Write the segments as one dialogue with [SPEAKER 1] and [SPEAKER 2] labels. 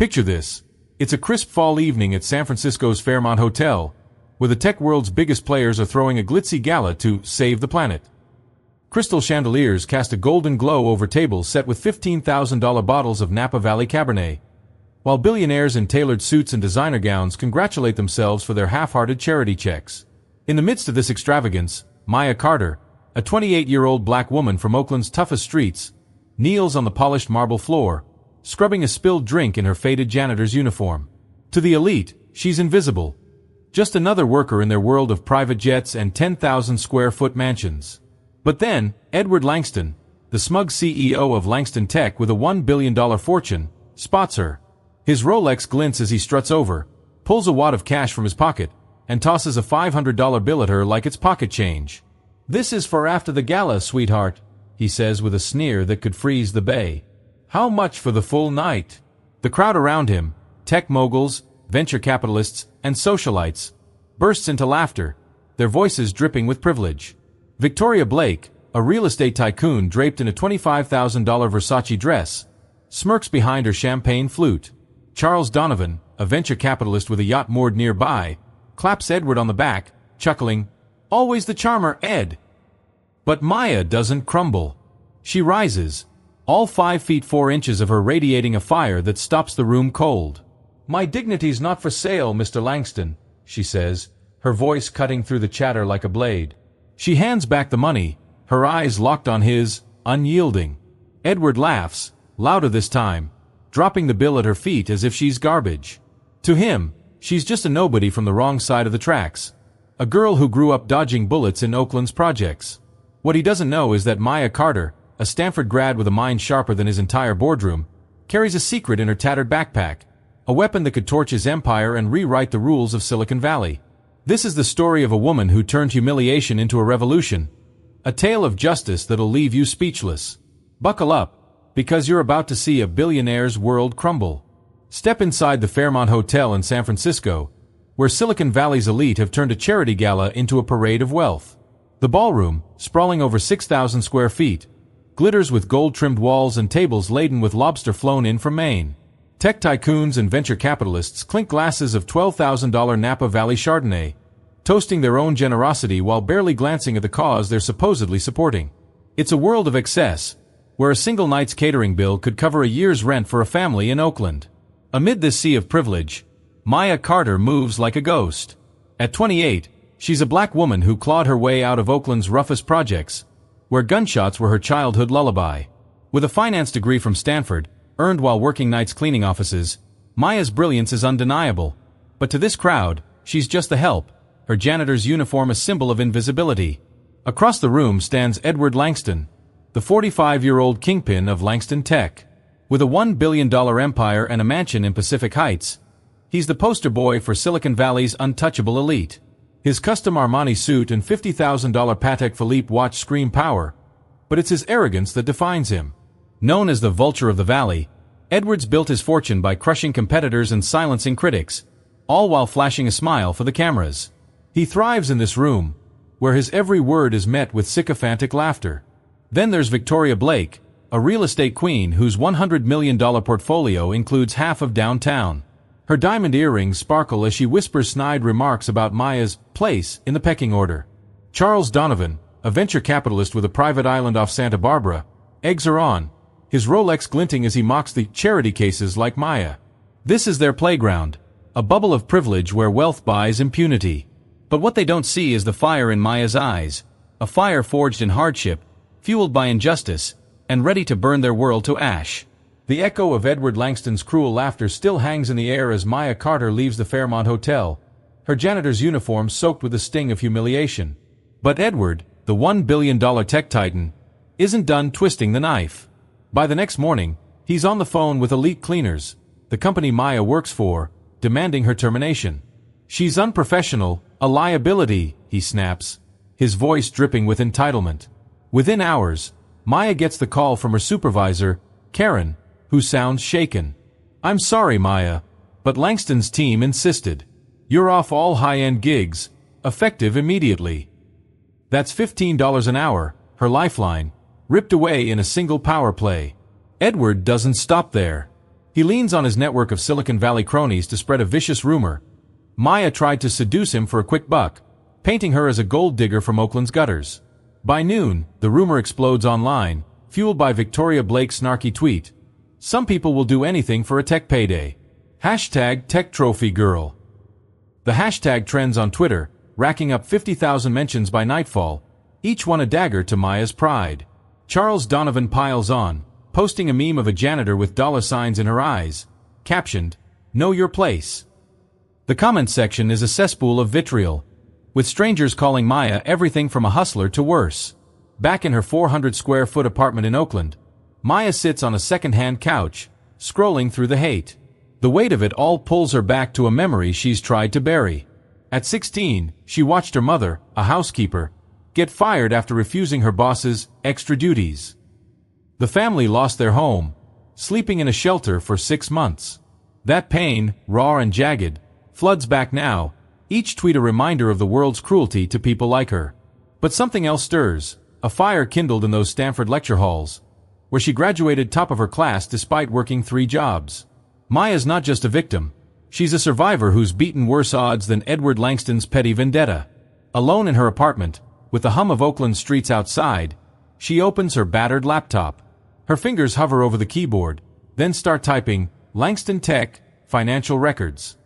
[SPEAKER 1] Picture this. It's a crisp fall evening at San Francisco's Fairmont Hotel, where the tech world's biggest players are throwing a glitzy gala to save the planet. Crystal chandeliers cast a golden glow over tables set with $15,000 bottles of Napa Valley Cabernet, while billionaires in tailored suits and designer gowns congratulate themselves for their half-hearted charity checks. In the midst of this extravagance, Maya Carter, a 28-year-old black woman from Oakland's toughest streets, kneels on the polished marble floor, scrubbing a spilled drink in her faded janitor's uniform. To the elite, she's invisible. Just another worker in their world of private jets and 10,000-square-foot mansions. But then, Edward Langston, the smug CEO of Langston Tech with a $1 billion fortune, spots her. His Rolex glints as he struts over, pulls a wad of cash from his pocket, and tosses a $500 bill at her like it's pocket change. "This is for after the gala, sweetheart," he says with a sneer that could freeze the bay. "How much for the full night?" The crowd around him, tech moguls, venture capitalists, and socialites, bursts into laughter, their voices dripping with privilege. Victoria Blake, a real estate tycoon draped in a $25,000 Versace dress, smirks behind her champagne flute. Charles Donovan, a venture capitalist with a yacht moored nearby, claps Edward on the back, chuckling, "Always the charmer, Ed." But Maya doesn't crumble. She rises, all 5 feet 4 inches of her radiating a fire that stops the room cold. "My dignity's not for sale, Mr. Langston," she says, her voice cutting through the chatter like a blade. She hands back the money, her eyes locked on his, unyielding. Edward laughs, louder this time, dropping the bill at her feet as if she's garbage. To him, she's just a nobody from the wrong side of the tracks. A girl who grew up dodging bullets in Oakland's projects. What he doesn't know is that Maya Carter, a Stanford grad with a mind sharper than his entire boardroom, carries a secret in her tattered backpack, a weapon that could torch his empire and rewrite the rules of Silicon Valley. This is the story of a woman who turned humiliation into a revolution, a tale of justice that'll leave you speechless. Buckle up, because you're about to see a billionaire's world crumble. Step inside the Fairmont Hotel in San Francisco, where Silicon Valley's elite have turned a charity gala into a parade of wealth. The ballroom, sprawling over 6,000 square feet, glitters with gold-trimmed walls and tables laden with lobster flown in from Maine. Tech tycoons and venture capitalists clink glasses of $12,000 Napa Valley Chardonnay, toasting their own generosity while barely glancing at the cause they're supposedly supporting. It's a world of excess, where a single night's catering bill could cover a year's rent for a family in Oakland. Amid this sea of privilege, Maya Carter moves like a ghost. At 28, she's a black woman who clawed her way out of Oakland's roughest projects, where gunshots were her childhood lullaby. With a finance degree from Stanford, earned while working nights cleaning offices, Maya's brilliance is undeniable. But to this crowd, she's just the help, her janitor's uniform a symbol of invisibility. Across the room stands Edward Langston, the 45-year-old kingpin of Langston Tech. With a $1 billion empire and a mansion in Pacific Heights, he's the poster boy for Silicon Valley's untouchable elite. His custom Armani suit and $50,000 Patek Philippe watch scream power, but it's his arrogance that defines him. Known as the vulture of the valley, Edward's built his fortune by crushing competitors and silencing critics, all while flashing a smile for the cameras. He thrives in this room, where his every word is met with sycophantic laughter. Then there's Victoria Blake, a real estate queen whose $100 million portfolio includes half of downtown. Her diamond earrings sparkle as she whispers snide remarks about Maya's place in the pecking order. Charles Donovan, a venture capitalist with a private island off Santa Barbara, eggs her on, his Rolex glinting as he mocks the charity cases like Maya. This is their playground, a bubble of privilege where wealth buys impunity. But what they don't see is the fire in Maya's eyes, a fire forged in hardship, fueled by injustice, and ready to burn their world to ash. The echo of Edward Langston's cruel laughter still hangs in the air as Maya Carter leaves the Fairmont Hotel, her janitor's uniform soaked with the sting of humiliation. But Edward, the $1 billion tech titan, isn't done twisting the knife. By the next morning, he's on the phone with Elite Cleaners, the company Maya works for, demanding her termination. "She's unprofessional, a liability," he snaps, his voice dripping with entitlement. Within hours, Maya gets the call from her supervisor, Karen, who sounds shaken. "I'm sorry, Maya, but Langston's team insisted. You're off all high-end gigs, effective immediately." That's $15 an hour, her lifeline, ripped away in a single power play. Edward doesn't stop there. He leans on his network of Silicon Valley cronies to spread a vicious rumor. Maya tried to seduce him for a quick buck, painting her as a gold digger from Oakland's gutters. By noon, the rumor explodes online, fueled by Victoria Blake's snarky tweet. Some people will do anything for a tech payday. Hashtag Tech Trophy Girl. The hashtag trends on Twitter, racking up 50,000 mentions by nightfall, each one a dagger to Maya's pride. Charles Donovan piles on, posting a meme of a janitor with dollar signs in her eyes, captioned, "Know your place." The comment section is a cesspool of vitriol, with strangers calling Maya everything from a hustler to worse. Back in her 400-square-foot apartment in Oakland, Maya sits on a second-hand couch, scrolling through the hate. The weight of it all pulls her back to a memory she's tried to bury. At 16, she watched her mother, a housekeeper, get fired after refusing her boss's extra duties. The family lost their home, sleeping in a shelter for 6 months. That pain, raw and jagged, floods back now, each tweet a reminder of the world's cruelty to people like her. But something else stirs, a fire kindled in those Stanford lecture halls, where she graduated top of her class despite working 3 jobs. Maya's not just a victim, she's a survivor who's beaten worse odds than Edward Langston's petty vendetta. Alone in her apartment, with the hum of Oakland streets outside, she opens her battered laptop. Her fingers hover over the keyboard, then start typing, Langston Tech, financial records.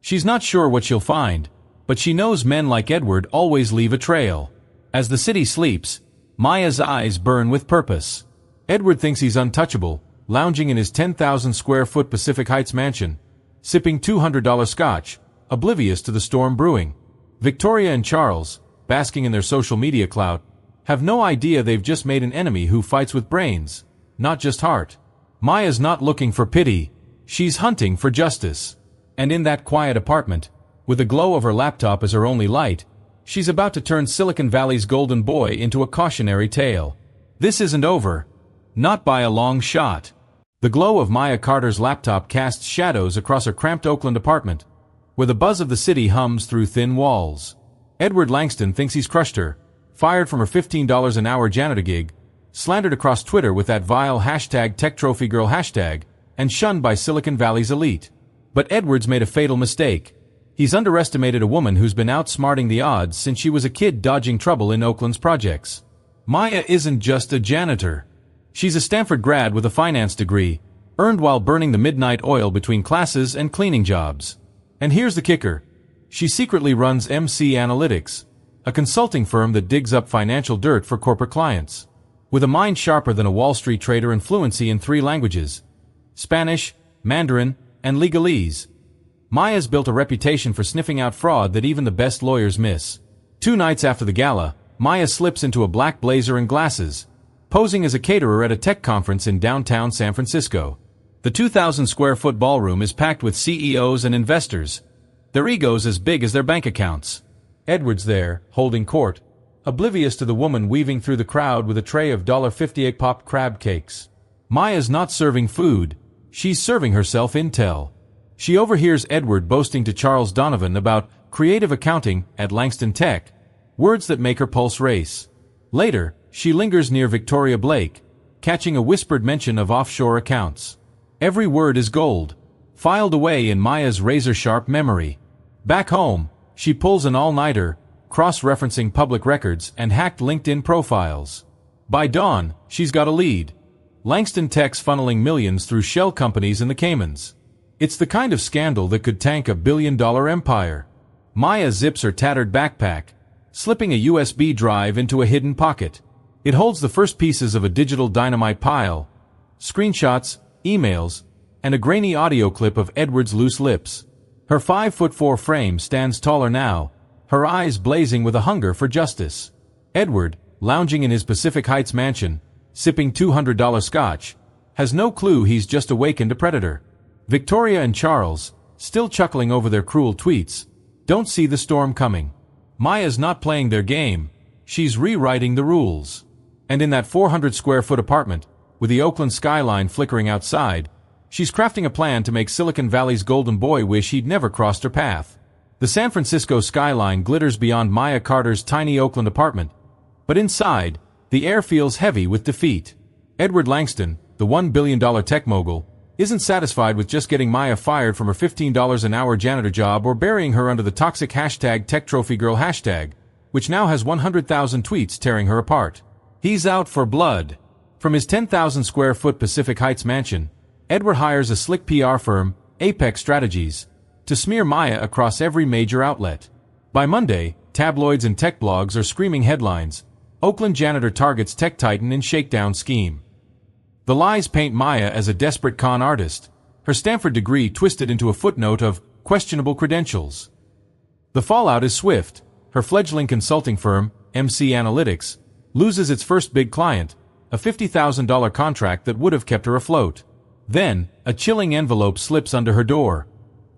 [SPEAKER 1] She's not sure what she'll find, but she knows men like Edward always leave a trail. As the city sleeps, Maya's eyes burn with purpose. Edward thinks he's untouchable, lounging in his 10,000-square-foot Pacific Heights mansion, sipping $200 scotch, oblivious to the storm brewing. Victoria and Charles, basking in their social media clout, have no idea they've just made an enemy who fights with brains, not just heart. Maya's not looking for pity, she's hunting for justice. And in that quiet apartment, with the glow of her laptop as her only light, she's about to turn Silicon Valley's golden boy into a cautionary tale. This isn't over. Not by a long shot. The glow of Maya Carter's laptop casts shadows across her cramped Oakland apartment, where the buzz of the city hums through thin walls. Edward Langston thinks he's crushed her, fired from her $15 an hour janitor gig, slandered across Twitter with that vile hashtag TechTrophyGirl hashtag, and shunned by Silicon Valley's elite. But Edward's made a fatal mistake. He's underestimated a woman who's been outsmarting the odds since she was a kid dodging trouble in Oakland's projects. Maya isn't just a janitor. She's a Stanford grad with a finance degree, earned while burning the midnight oil between classes and cleaning jobs. And here's the kicker. She secretly runs MC Analytics, a consulting firm that digs up financial dirt for corporate clients. With a mind sharper than a Wall Street trader and fluency in 3 languages, Spanish, Mandarin, and legalese, Maya's built a reputation for sniffing out fraud that even the best lawyers miss. 2 nights after the gala, Maya slips into a black blazer and glasses, posing as a caterer at a tech conference in downtown San Francisco. The 2,000-square-foot ballroom is packed with CEOs and investors, their egos as big as their bank accounts. Edward's there, holding court, oblivious to the woman weaving through the crowd with a tray of $1.58 popped crab cakes. Maya's not serving food. She's serving herself intel. She overhears Edward boasting to Charles Donovan about creative accounting at Langston Tech, words that make her pulse race. Later, she lingers near Victoria Blake, catching a whispered mention of offshore accounts. Every word is gold, filed away in Maya's razor-sharp memory. Back home, she pulls an all-nighter, cross-referencing public records and hacked LinkedIn profiles. By dawn, she's got a lead. Langston Tech's funneling millions through shell companies in the Caymans. It's the kind of scandal that could tank a billion-dollar empire. Maya zips her tattered backpack, slipping a USB drive into a hidden pocket. It holds the first pieces of a digital dynamite pile, screenshots, emails, and a grainy audio clip of Edward's loose lips. Her 5'4" frame stands taller now, her eyes blazing with a hunger for justice. Edward, lounging in his Pacific Heights mansion, sipping $200 scotch, has no clue he's just awakened a predator. Victoria and Charles, still chuckling over their cruel tweets, don't see the storm coming. Maya's not playing their game, she's rewriting the rules. And in that 400-square-foot apartment, with the Oakland skyline flickering outside, she's crafting a plan to make Silicon Valley's golden boy wish he'd never crossed her path. The San Francisco skyline glitters beyond Maya Carter's tiny Oakland apartment, but inside, the air feels heavy with defeat. Edward Langston, the $1 billion tech mogul, isn't satisfied with just getting Maya fired from her $15 an hour janitor job or burying her under the toxic hashtag TechTrophyGirl hashtag, which now has 100,000 tweets tearing her apart. He's out for blood. From his 10,000 square foot Pacific Heights mansion, Edward hires a slick PR firm, Apex Strategies, to smear Maya across every major outlet. By Monday, tabloids and tech blogs are screaming headlines, "Oakland janitor targets tech titan in shakedown scheme." The lies paint Maya as a desperate con artist, her Stanford degree twisted into a footnote of questionable credentials. The fallout is swift. Her fledgling consulting firm, MC Analytics, loses its first big client, a $50,000 contract that would have kept her afloat. Then, a chilling envelope slips under her door.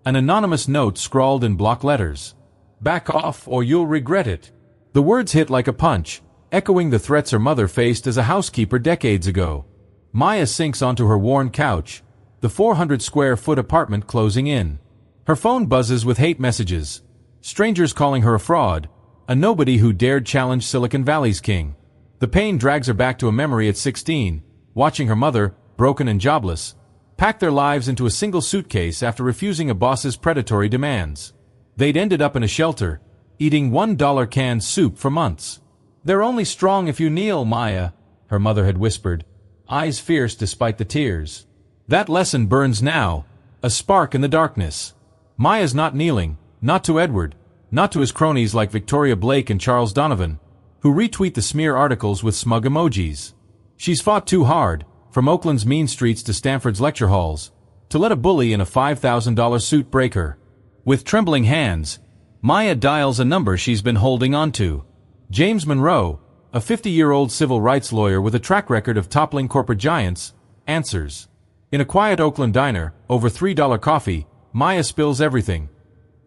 [SPEAKER 1] An anonymous note scrawled in block letters. "Back off or you'll regret it." The words hit like a punch, echoing the threats her mother faced as a housekeeper decades ago. Maya sinks onto her worn couch, the 400 square foot apartment closing in. Her phone buzzes with hate messages. Strangers calling her a fraud, a nobody who dared challenge Silicon Valley's king. The pain drags her back to a memory at 16, watching her mother, broken and jobless, pack their lives into a single suitcase after refusing a boss's predatory demands. They'd ended up in a shelter, eating $1 canned soup for months. "They're only strong if you kneel, Maya," her mother had whispered, eyes fierce despite the tears. That lesson burns now, a spark in the darkness. Maya's not kneeling, not to Edward, not to his cronies like Victoria Blake and Charles Donovan, who retweet the smear articles with smug emojis. She's fought too hard, from Oakland's mean streets to Stanford's lecture halls, to let a bully in a $5,000 suit break her. With trembling hands, Maya dials a number she's been holding onto. James Monroe, a 50-year-old civil rights lawyer with a track record of toppling corporate giants, answers. In a quiet Oakland diner, over $3 coffee, Maya spills everything.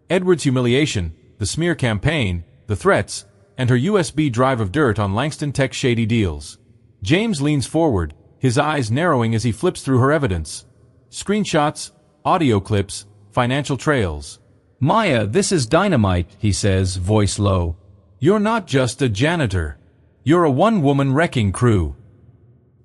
[SPEAKER 1] Edward's humiliation, the smear campaign, the threats, and her USB drive of dirt on Langston Tech's shady deals. James leans forward, his eyes narrowing as he flips through her evidence. Screenshots, audio clips, financial trails. "Maya, this is dynamite," he says, voice low. "You're not just a janitor. You're a one-woman wrecking crew."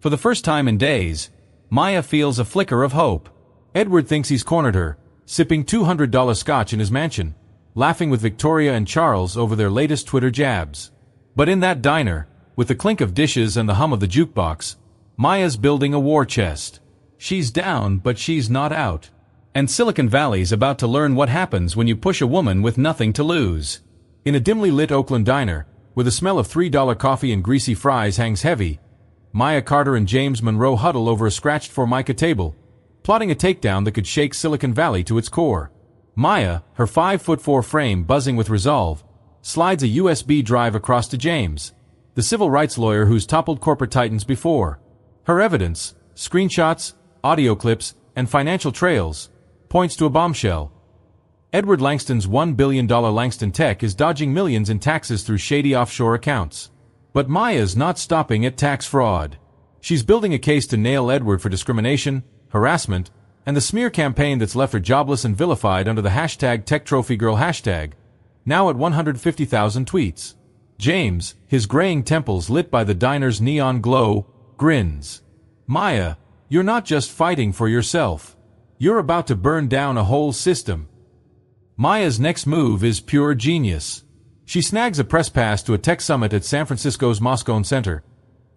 [SPEAKER 1] For the first time in days, Maya feels a flicker of hope. Edward thinks he's cornered her, sipping $200 scotch in his mansion, laughing with Victoria and Charles over their latest Twitter jabs. But in that diner, with the clink of dishes and the hum of the jukebox, Maya's building a war chest. She's down, but she's not out. And Silicon Valley's about to learn what happens when you push a woman with nothing to lose. In a dimly lit Oakland diner, where the smell of $3 coffee and greasy fries hangs heavy, Maya Carter and James Monroe huddle over a scratched Formica table, plotting a takedown that could shake Silicon Valley to its core. Maya, her 5'4" frame buzzing with resolve, slides a USB drive across to James, the civil rights lawyer who's toppled corporate titans before. Her evidence, screenshots, audio clips, and financial trails, points to a bombshell. Edward Langston's $1 billion Langston Tech is dodging millions in taxes through shady offshore accounts. But Maya's not stopping at tax fraud. She's building a case to nail Edward for discrimination, harassment, and the smear campaign that's left her jobless and vilified under the hashtag TechTrophyGirl hashtag, now at 150,000 tweets. James, his graying temples lit by the diner's neon glow, grins. "Maya, you're not just fighting for yourself. You're about to burn down a whole system." Maya's next move is pure genius. She snags a press pass to a tech summit at San Francisco's Moscone Center,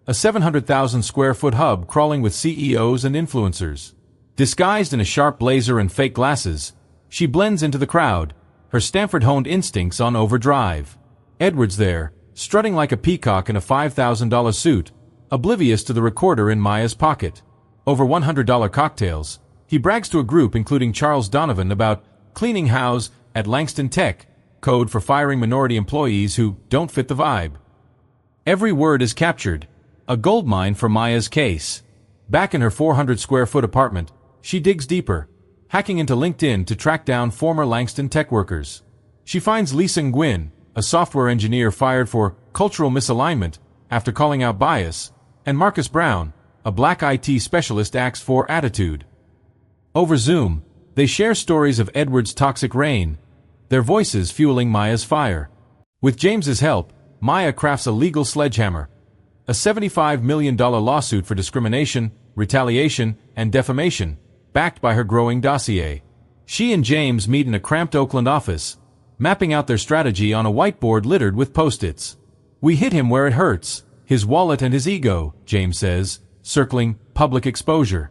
[SPEAKER 1] a 700,000 square foot hub crawling with CEOs and influencers. Disguised in a sharp blazer and fake glasses, she blends into the crowd, her Stanford-honed instincts on overdrive. Edward's there, strutting like a peacock in a $5,000 suit, oblivious to the recorder in Maya's pocket. Over $100 cocktails, he brags to a group including Charles Donovan about cleaning house at Langston Tech, code for firing minority employees who don't fit the vibe. Every word is captured, a goldmine for Maya's case. Back in her 400 square foot apartment, she digs deeper, hacking into LinkedIn to track down former Langston Tech workers. She finds Lisa Nguyen, a software engineer fired for cultural misalignment after calling out bias, and Marcus Brown, a black IT specialist axed for attitude. Over Zoom, they share stories of Edward's toxic reign, their voices fueling Maya's fire. With James's help, Maya crafts a legal sledgehammer, a $75 million lawsuit for discrimination, retaliation, and defamation, backed by her growing dossier. She and James meet in a cramped Oakland office, mapping out their strategy on a whiteboard littered with post-its. "We hit him where it hurts, his wallet and his ego," James says, circling public exposure.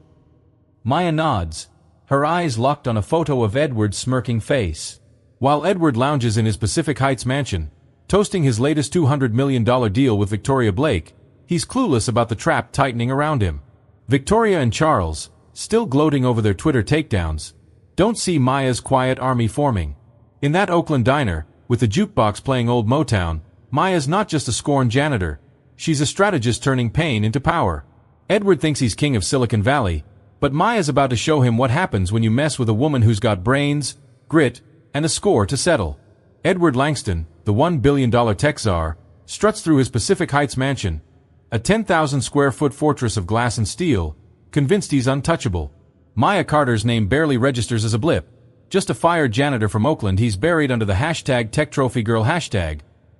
[SPEAKER 1] Maya nods, her eyes locked on a photo of Edward's smirking face. While Edward lounges in his Pacific Heights mansion, toasting his latest $200 million deal with Victoria Blake, he's clueless about the trap tightening around him. Victoria and Charles, still gloating over their Twitter takedowns, don't see Maya's quiet army forming. In that Oakland diner, with the jukebox playing old Motown, Maya's not just a scorned janitor, she's a strategist turning pain into power. Edward thinks he's king of Silicon Valley, but Maya's about to show him what happens when you mess with a woman who's got brains, grit, and a score to settle. Edward Langston, the $1 billion tech czar, struts through his Pacific Heights mansion, a 10,000-square-foot fortress of glass and steel, convinced he's untouchable. Maya Carter's name barely registers as a blip. Just a fired janitor from Oakland he's buried under the hashtag #TechTrophyGirl hashtag,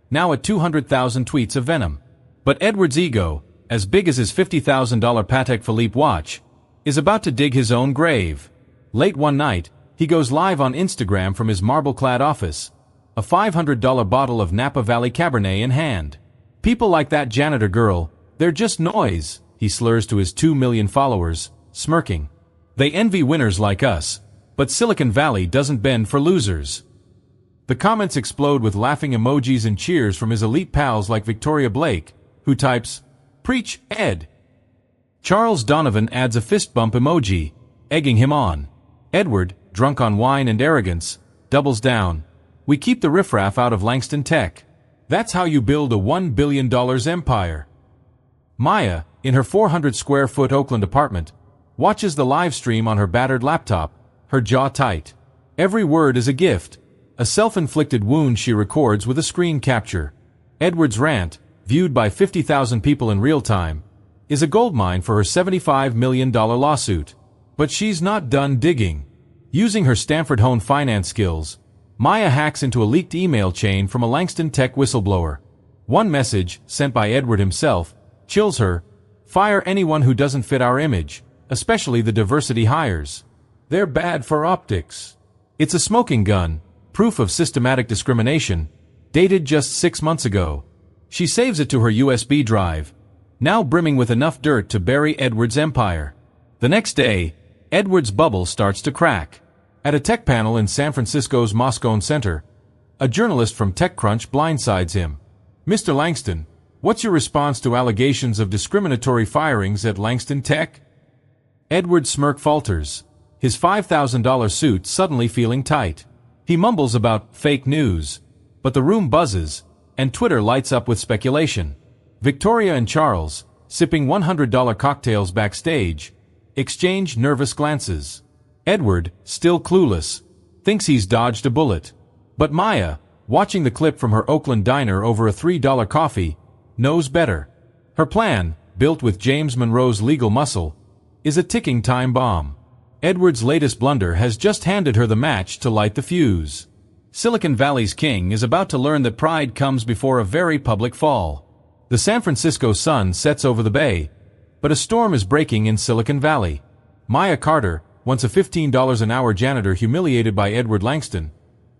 [SPEAKER 1] now at 200,000 tweets of venom. But Edward's ego, as big as his $50,000 Patek Philippe watch, is about to dig his own grave. Late one night, he goes live on Instagram from his marble-clad office, a $500 bottle of Napa Valley Cabernet in hand. "People like that janitor girl, they're just noise," he slurs to his 2 million followers, smirking. "They envy winners like us, but Silicon Valley doesn't bend for losers." The comments explode with laughing emojis and cheers from his elite pals like Victoria Blake, who types, "Preach, Ed." Charles Donovan adds a fist bump emoji, egging him on. Edward, drunk on wine and arrogance, doubles down. "We keep the riffraff out of Langston Tech. That's how you build a $1 billion empire." Maya, in her 400-square-foot Oakland apartment, watches the live stream on her battered laptop, her jaw tight. Every word is a gift, a self-inflicted wound she records with a screen capture. Edward's rant, viewed by 50,000 people in real time, is a goldmine for her $75 million lawsuit. But she's not done digging. Using her Stanford-honed finance skills, Maya hacks into a leaked email chain from a Langston Tech whistleblower. One message, sent by Edward himself, chills her: "Fire anyone who doesn't fit our image, especially the diversity hires. They're bad for optics." It's a smoking gun, proof of systematic discrimination, dated just 6 months ago. She saves it to her USB drive, now brimming with enough dirt to bury Edward's empire. The next day, Edward's bubble starts to crack. At a tech panel in San Francisco's Moscone Center, a journalist from TechCrunch blindsides him. "Mr. Langston, what's your response to allegations of discriminatory firings at Langston Tech?" Edward's smirk falters, his $5,000 suit suddenly feeling tight. He mumbles about fake news, but the room buzzes, and Twitter lights up with speculation. Victoria and Charles, sipping $100 cocktails backstage, exchange nervous glances. Edward, still clueless, thinks he's dodged a bullet. But Maya, watching the clip from her Oakland diner over a $3 coffee, knows better. Her plan, built with James Monroe's legal muscle, is a ticking time bomb. Edward's latest blunder has just handed her the match to light the fuse. Silicon Valley's king is about to learn that pride comes before a very public fall. The San Francisco sun sets over the bay, but a storm is breaking in Silicon Valley. Maya Carter, once a $15 an hour janitor humiliated by Edward Langston,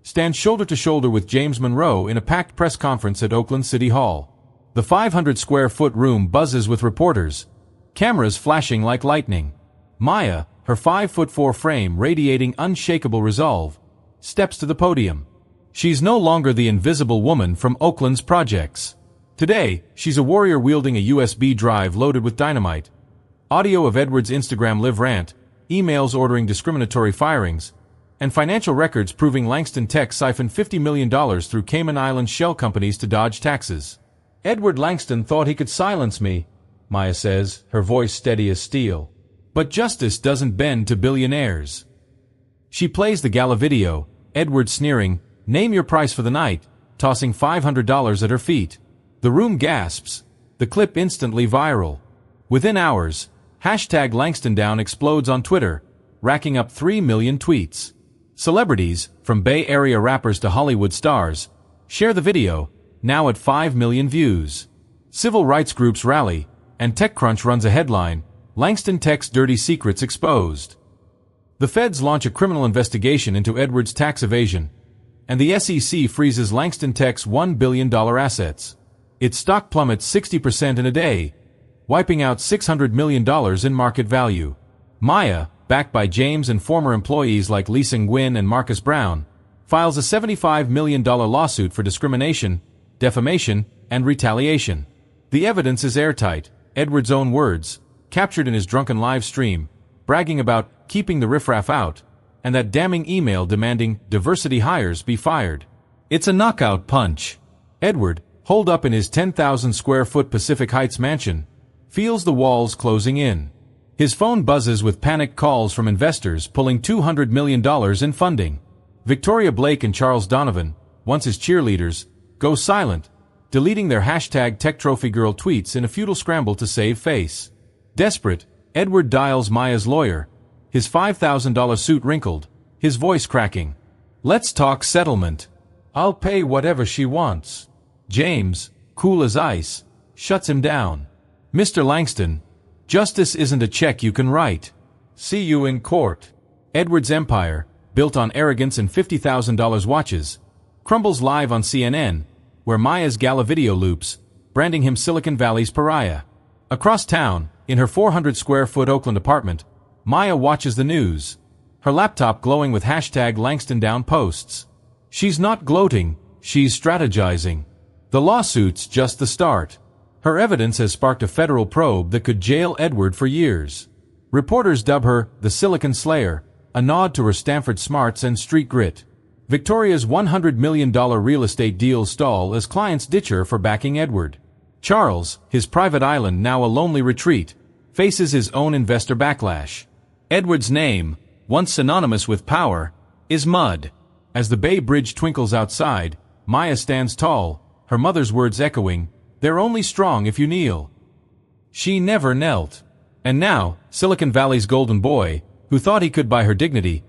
[SPEAKER 1] stands shoulder to shoulder with James Monroe in a packed press conference at Oakland City Hall. The 500-square-foot room buzzes with reporters, cameras flashing like lightning. Maya, her 5'4" frame radiating unshakable resolve, steps to the podium. She's no longer the invisible woman from Oakland's projects. Today, she's a warrior wielding a USB drive loaded with dynamite, audio of Edward's Instagram live rant, emails ordering discriminatory firings, and financial records proving Langston Tech siphoned $50 million through Cayman Islands shell companies to dodge taxes. "Edward Langston thought he could silence me," Maya says, her voice steady as steel. "But justice doesn't bend to billionaires." She plays the gala video, Edward sneering, "Name your price for the night," tossing $500 at her feet. The room gasps, the clip instantly viral. Within hours, #LangstonDown explodes on Twitter, racking up 3 million tweets. Celebrities, from Bay Area rappers to Hollywood stars, share the video, now at 5 million views. Civil rights groups rally, and TechCrunch runs a headline, "Langston Tech's dirty secrets exposed." The feds launch a criminal investigation into Edward's tax evasion, and the SEC freezes Langston Tech's $1 billion assets. Its stock plummets 60% in a day, wiping out $600 million in market value. Maya, backed by James and former employees like Lisa Nguyen and Marcus Brown, files a $75 million lawsuit for discrimination, defamation, and retaliation. The evidence is airtight, Edward's own words, captured in his drunken live stream, bragging about keeping the riffraff out, and that damning email demanding diversity hires be fired. It's a knockout punch. Edward, holed up in his 10,000-square-foot Pacific Heights mansion, feels the walls closing in. His phone buzzes with panicked calls from investors pulling $200 million in funding. Victoria Blake and Charles Donovan, once his cheerleaders, go silent, deleting their #TechTrophyGirl tweets in a futile scramble to save face. Desperate, Edward dials Maya's lawyer, his $5,000 suit wrinkled, his voice cracking. "Let's talk settlement. I'll pay whatever she wants." James, cool as ice, shuts him down. "Mr. Langston, justice isn't a check you can write. See you in court." Edward's empire, built on arrogance and $50,000 watches, crumbles live on CNN, where Maya's gala video loops, branding him Silicon Valley's pariah. Across town, in her 400-square-foot Oakland apartment, Maya watches the news, her laptop glowing with #LangstonDown posts. She's not gloating, she's strategizing. The lawsuit's just the start. Her evidence has sparked a federal probe that could jail Edward for years. Reporters dub her the Silicon Slayer, a nod to her Stanford smarts and street grit. Victoria's $100 million real estate deals stall as clients ditch her for backing Edward. Charles, his private island now a lonely retreat, faces his own investor backlash. Edward's name, once synonymous with power, is mud. As the Bay Bridge twinkles outside, Maya stands tall, her mother's words echoing, "They're only strong if you kneel." She never knelt. And now, Silicon Valley's golden boy, who thought he could buy her dignity,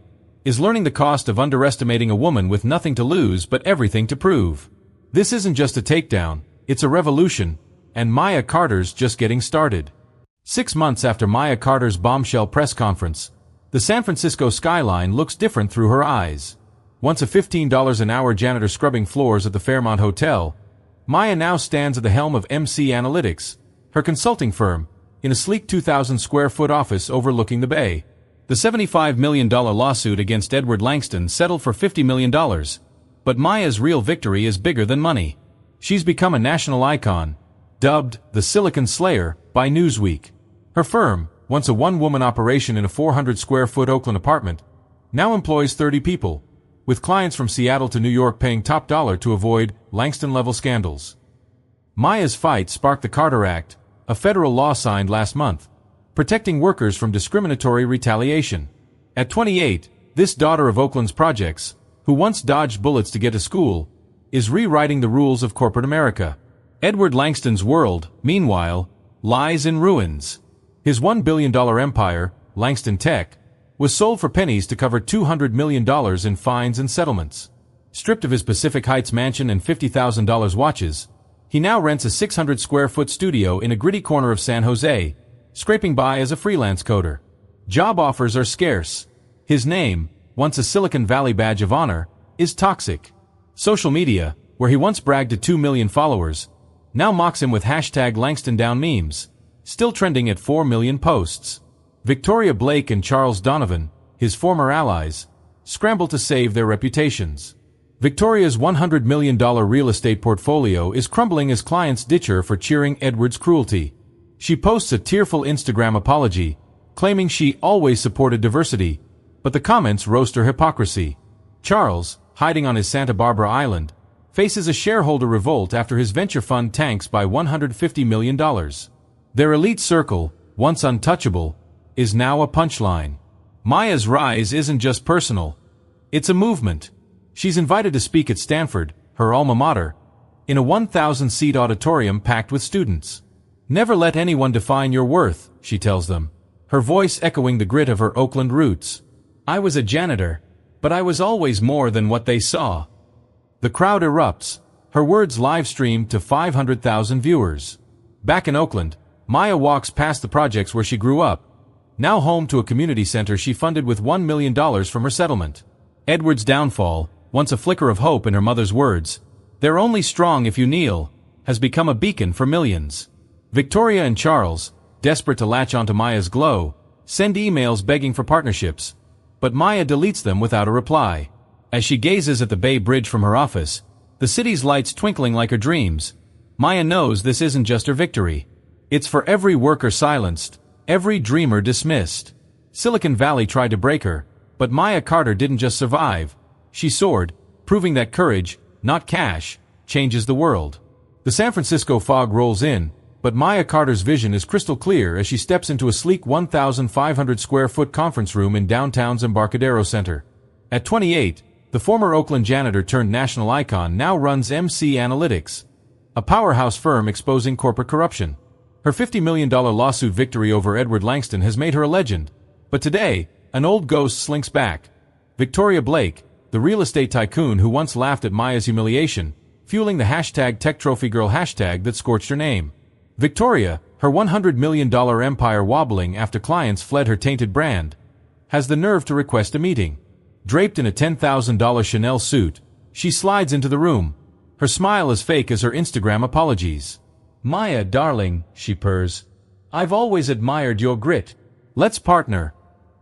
[SPEAKER 1] is learning the cost of underestimating a woman with nothing to lose but everything to prove. This isn't just a takedown, it's a revolution, and Maya Carter's just getting started. 6 months after Maya Carter's bombshell press conference, the San Francisco skyline looks different through her eyes. Once a $15 an hour janitor scrubbing floors at the Fairmont Hotel, Maya now stands at the helm of MC Analytics, her consulting firm, in a sleek 2,000-square-foot office overlooking the bay. The $75 million lawsuit against Edward Langston settled for $50 million, but Maya's real victory is bigger than money. She's become a national icon, dubbed the Silicon Slayer by Newsweek. Her firm, once a one-woman operation in a 400-square-foot Oakland apartment, now employs 30 people, with clients from Seattle to New York paying top dollar to avoid Langston-level scandals. Maya's fight sparked the Carter Act, a federal law signed last month, protecting workers from discriminatory retaliation. At 28, this daughter of Oakland's projects, who once dodged bullets to get to school, is rewriting the rules of corporate America. Edward Langston's world, meanwhile, lies in ruins. His $1 billion empire, Langston Tech, was sold for pennies to cover $200 million in fines and settlements. Stripped of his Pacific Heights mansion and $50,000 watches, he now rents a 600-square-foot studio in a gritty corner of San Jose, scraping by as a freelance coder. Job offers are scarce. His name, once a Silicon Valley badge of honor, is toxic. Social media, where he once bragged to 2 million followers, now mocks him with #LangstonDown memes, still trending at 4 million posts. Victoria Blake and Charles Donovan, his former allies, scramble to save their reputations. Victoria's $100 million real estate portfolio is crumbling as clients ditch her for cheering Edward's cruelty. She posts a tearful Instagram apology, claiming she always supported diversity, but the comments roast her hypocrisy. Charles, hiding on his Santa Barbara island, faces a shareholder revolt after his venture fund tanks by $150 million. Their elite circle, once untouchable, is now a punchline. Maya's rise isn't just personal. It's a movement. She's invited to speak at Stanford, her alma mater, in a 1,000-seat auditorium packed with students. Never let anyone define your worth, she tells them, her voice echoing the grit of her Oakland roots. I was a janitor, but I was always more than what they saw. The crowd erupts, her words live-streamed to 500,000 viewers. Back in Oakland, Maya walks past the projects where she grew up, now home to a community center she funded with $1 million from her settlement. Edward's downfall, once a flicker of hope in her mother's words, "They're only strong if you kneel," has become a beacon for millions. Victoria and Charles, desperate to latch onto Maya's glow, send emails begging for partnerships. But Maya deletes them without a reply. As she gazes at the Bay Bridge from her office, the city's lights twinkling like her dreams, Maya knows this isn't just her victory. It's for every worker silenced, every dreamer dismissed. Silicon Valley tried to break her, but Maya Carter didn't just survive. She soared, proving that courage, not cash, changes the world. The San Francisco fog rolls in, but Maya Carter's vision is crystal clear as she steps into a sleek 1,500-square-foot conference room in downtown's Embarcadero Center. At 28, the former Oakland janitor turned national icon now runs MC Analytics, a powerhouse firm exposing corporate corruption. Her $50 million lawsuit victory over Edward Langston has made her a legend. But today, an old ghost slinks back. Victoria Blake, the real estate tycoon who once laughed at Maya's humiliation, fueling the #TechTrophyGirl hashtag that scorched her name. Victoria, her $100 million empire wobbling after clients fled her tainted brand, has the nerve to request a meeting. Draped in a $10,000 Chanel suit, she slides into the room, her smile as fake as her Instagram apologies. "Maya, darling," she purrs, "I've always admired your grit. Let's partner.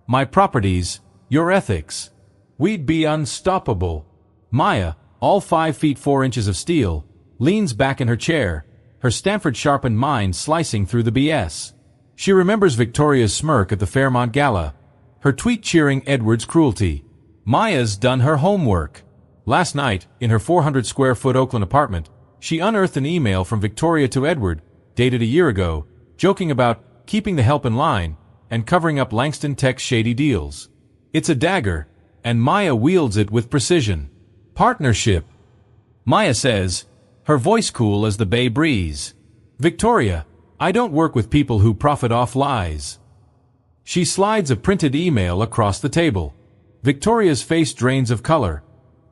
[SPEAKER 1] My properties, your ethics. We'd be unstoppable." Maya, all 5 feet 4 inches of steel, leans back in her chair, her Stanford-sharpened mind slicing through the BS. She remembers Victoria's smirk at the Fairmont Gala, her tweet cheering Edward's cruelty. Maya's done her homework. Last night, in her 400-square-foot Oakland apartment, she unearthed an email from Victoria to Edward, dated a year ago, joking about keeping the help in line and covering up Langston Tech's shady deals. It's a dagger, and Maya wields it with precision. "Partnership," Maya says, her voice cool as the bay breeze. "Victoria, I don't work with people who profit off lies." She slides a printed email across the table. Victoria's face drains of color,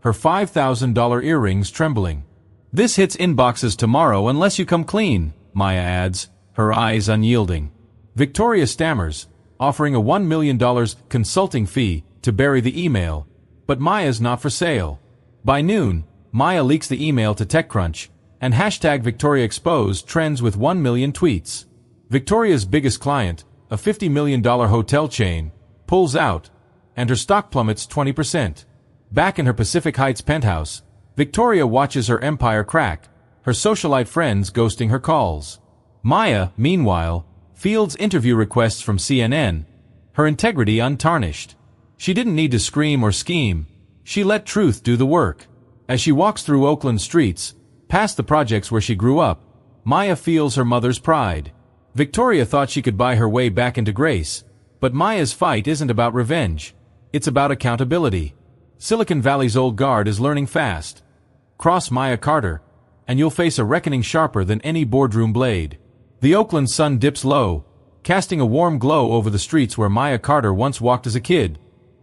[SPEAKER 1] her $5,000 earrings trembling. "This hits inboxes tomorrow unless you come clean," Maya adds, her eyes unyielding. Victoria stammers, offering a $1 million consulting fee to bury the email, but Maya's not for sale. By noon, Maya leaks the email to TechCrunch, and #VictoriaExposed trends with 1 million tweets. Victoria's biggest client, a $50 million hotel chain, pulls out, and her stock plummets 20%. Back in her Pacific Heights penthouse, Victoria watches her empire crack, her socialite friends ghosting her calls. Maya, meanwhile, fields interview requests from CNN, her integrity untarnished. She didn't need to scream or scheme. She let truth do the work. As she walks through Oakland streets, past the projects where she grew up, Maya feels her mother's pride. Victoria thought she could buy her way back into grace, but Maya's fight isn't about revenge. It's about accountability. Silicon Valley's old guard is learning fast. Cross Maya Carter, and you'll face a reckoning sharper than any boardroom blade. The Oakland sun dips low, casting a warm glow over the streets where Maya Carter once walked as a kid,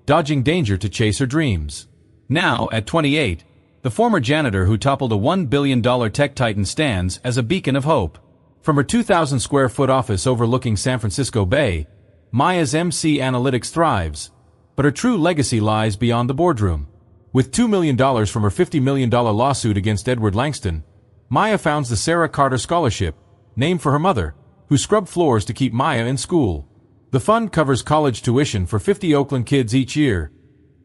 [SPEAKER 1] dodging danger to chase her dreams. Now, at 28, the former janitor who toppled a $1 billion tech titan stands as a beacon of hope. From her 2,000-square-foot office overlooking San Francisco Bay, Maya's MC Analytics thrives, but her true legacy lies beyond the boardroom. With $2 million from her $50 million lawsuit against Edward Langston, Maya founds the Sarah Carter Scholarship, named for her mother, who scrubbed floors to keep Maya in school. The fund covers college tuition for 50 Oakland kids each year,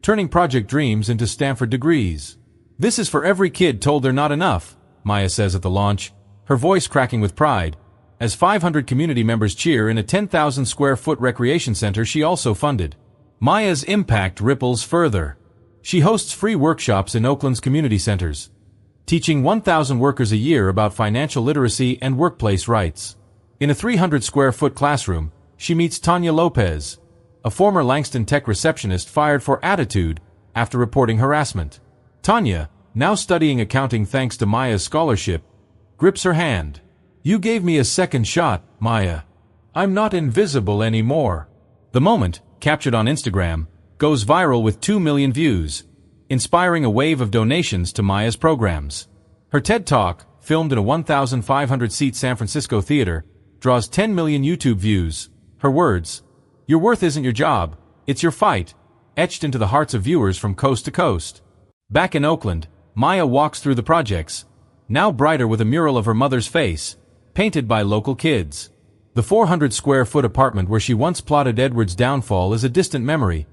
[SPEAKER 1] turning project dreams into Stanford degrees. "This is for every kid told they're not enough," Maya says at the launch, her voice cracking with pride, as 500 community members cheer in a 10,000-square-foot recreation center she also funded. Maya's impact ripples further. She hosts free workshops in Oakland's community centers, teaching 1,000 workers a year about financial literacy and workplace rights. In a 300-square-foot classroom, she meets Tanya Lopez, a former Langston Tech receptionist fired for attitude after reporting harassment. Tanya, now studying accounting thanks to Maya's scholarship, grips her hand. "You gave me a second shot, Maya. I'm not invisible anymore." The moment, captured on Instagram, goes viral with 2 million views, inspiring a wave of donations to Maya's programs. Her TED Talk, filmed in a 1,500-seat San Francisco theater, draws 10 million YouTube views. Her words, Your worth isn't your job, it's your fight, etched into the hearts of viewers from coast to coast. Back in Oakland, Maya walks through the projects, now brighter with a mural of her mother's face, painted by local kids. The 400-square-foot apartment where she once plotted Edward's downfall is a distant memory,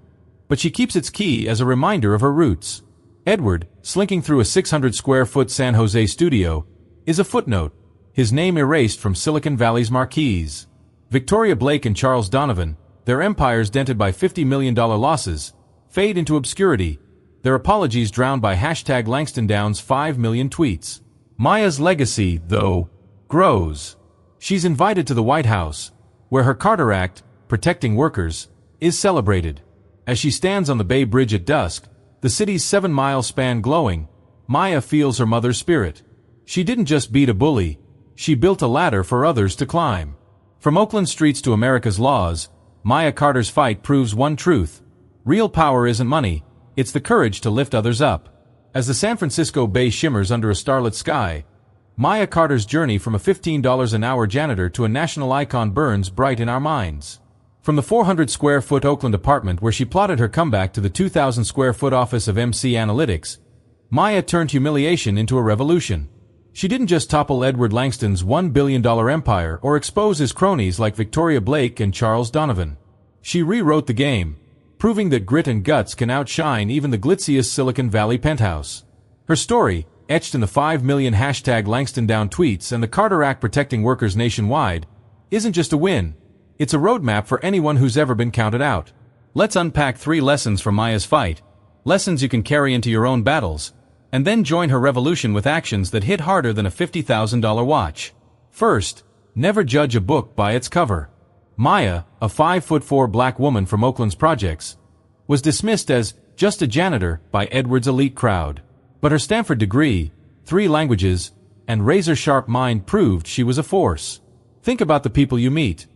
[SPEAKER 1] but she keeps its key as a reminder of her roots. Edward, slinking through a 600-square-foot San Jose studio, is a footnote, his name erased from Silicon Valley's marquees. Victoria Blake and Charles Donovan, their empires dented by $50 million losses, fade into obscurity, their apologies drowned by #LangstonDown's 5 million tweets. Maya's legacy, though, grows. She's invited to the White House, where her Carter Act, protecting workers, is celebrated. As she stands on the Bay Bridge at dusk, the city's 7-mile span glowing, Maya feels her mother's spirit. She didn't just beat a bully, she built a ladder for others to climb. From Oakland streets to America's laws, Maya Carter's fight proves one truth. Real power isn't money, it's the courage to lift others up. As the San Francisco Bay shimmers under a starlit sky, Maya Carter's journey from a $15 an hour janitor to a national icon burns bright in our minds. From the 400-square-foot Oakland apartment where she plotted her comeback to the 2,000-square-foot office of MC Analytics, Maya turned humiliation into a revolution. She didn't just topple Edward Langston's $1 billion empire or expose his cronies like Victoria Blake and Charles Donovan. She rewrote the game, proving that grit and guts can outshine even the glitziest Silicon Valley penthouse. Her story, etched in the 5 million #LangstonDown tweets and the Carter Act protecting workers nationwide, isn't just a win, it's a roadmap for anyone who's ever been counted out. Let's unpack 3 lessons from Maya's fight, lessons you can carry into your own battles, and then join her revolution with actions that hit harder than a $50,000 watch. First, never judge a book by its cover. Maya, a 5'4" black woman from Oakland's projects, was dismissed as just a janitor by Edward's elite crowd. But her Stanford degree, 3 languages, and razor-sharp mind proved she was a force. Think about the people you meet.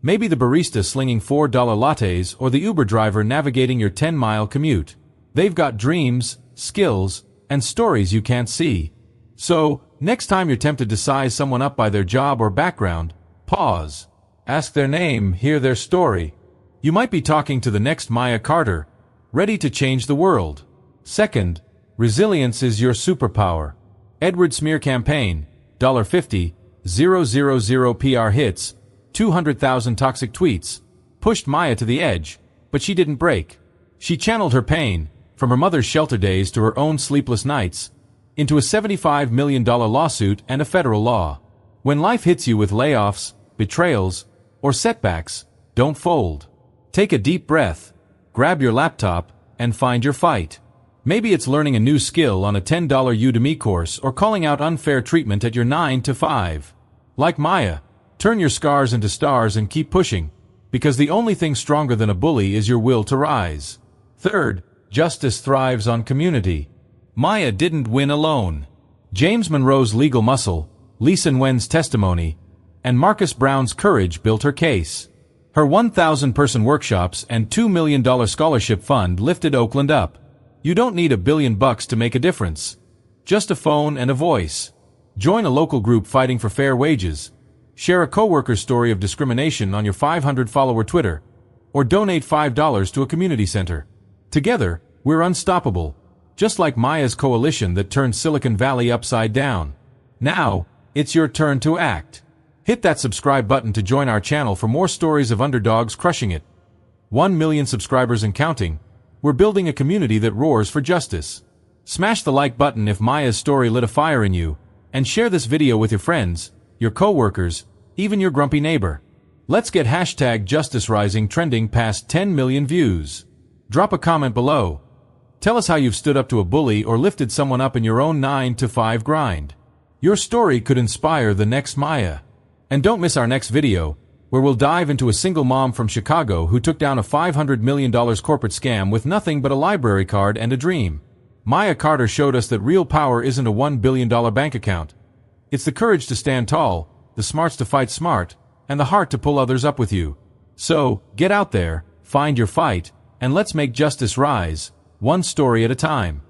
[SPEAKER 1] Maybe the barista slinging $4 lattes or the Uber driver navigating your 10-mile commute. They've got dreams, skills, and stories you can't see. So, next time you're tempted to size someone up by their job or background, pause. Ask their name, hear their story. You might be talking to the next Maya Carter, ready to change the world. Second, resilience is your superpower. Edward Smear Campaign, $50, 000 PR hits, 200,000 toxic tweets, pushed Maya to the edge, but she didn't break. She channeled her pain, from her mother's shelter days to her own sleepless nights, into a $75 million lawsuit and a federal law. When life hits you with layoffs, betrayals, or setbacks, don't fold. Take a deep breath, grab your laptop, and find your fight. Maybe it's learning a new skill on a $10 Udemy course or calling out unfair treatment at your 9 to 5. Like Maya, turn your scars into stars and keep pushing, because the only thing stronger than a bully is your will to rise. Third, justice thrives on community. Maya didn't win alone. James Monroe's legal muscle, Lisa Nguyen's testimony, and Marcus Brown's courage built her case. Her 1,000-person workshops and $2 million scholarship fund lifted Oakland up. You don't need $1 billion to make a difference. Just a phone and a voice. Join a local group fighting for fair wages. Share a coworker's story of discrimination on your 500-follower Twitter, or donate $5 to a community center. Together, we're unstoppable, just like Maya's coalition that turned Silicon Valley upside down. Now, it's your turn to act. Hit that subscribe button to join our channel for more stories of underdogs crushing it. 1 million subscribers and counting. We're building a community that roars for justice. Smash the like button if Maya's story lit a fire in you, and share this video with your friends, your co-workers, even your grumpy neighbor. Let's get #JusticeRising trending past 10 million views. Drop a comment below. Tell us how you've stood up to a bully or lifted someone up in your own 9 to 5 grind. Your story could inspire the next Maya. And don't miss our next video, where we'll dive into a single mom from Chicago who took down a $500 million corporate scam with nothing but a library card and a dream. Maya Carter showed us that real power isn't a $1 billion bank account. It's the courage to stand tall, the smarts to fight smart, and the heart to pull others up with you. So, get out there, find your fight, and let's make justice rise, one story at a time.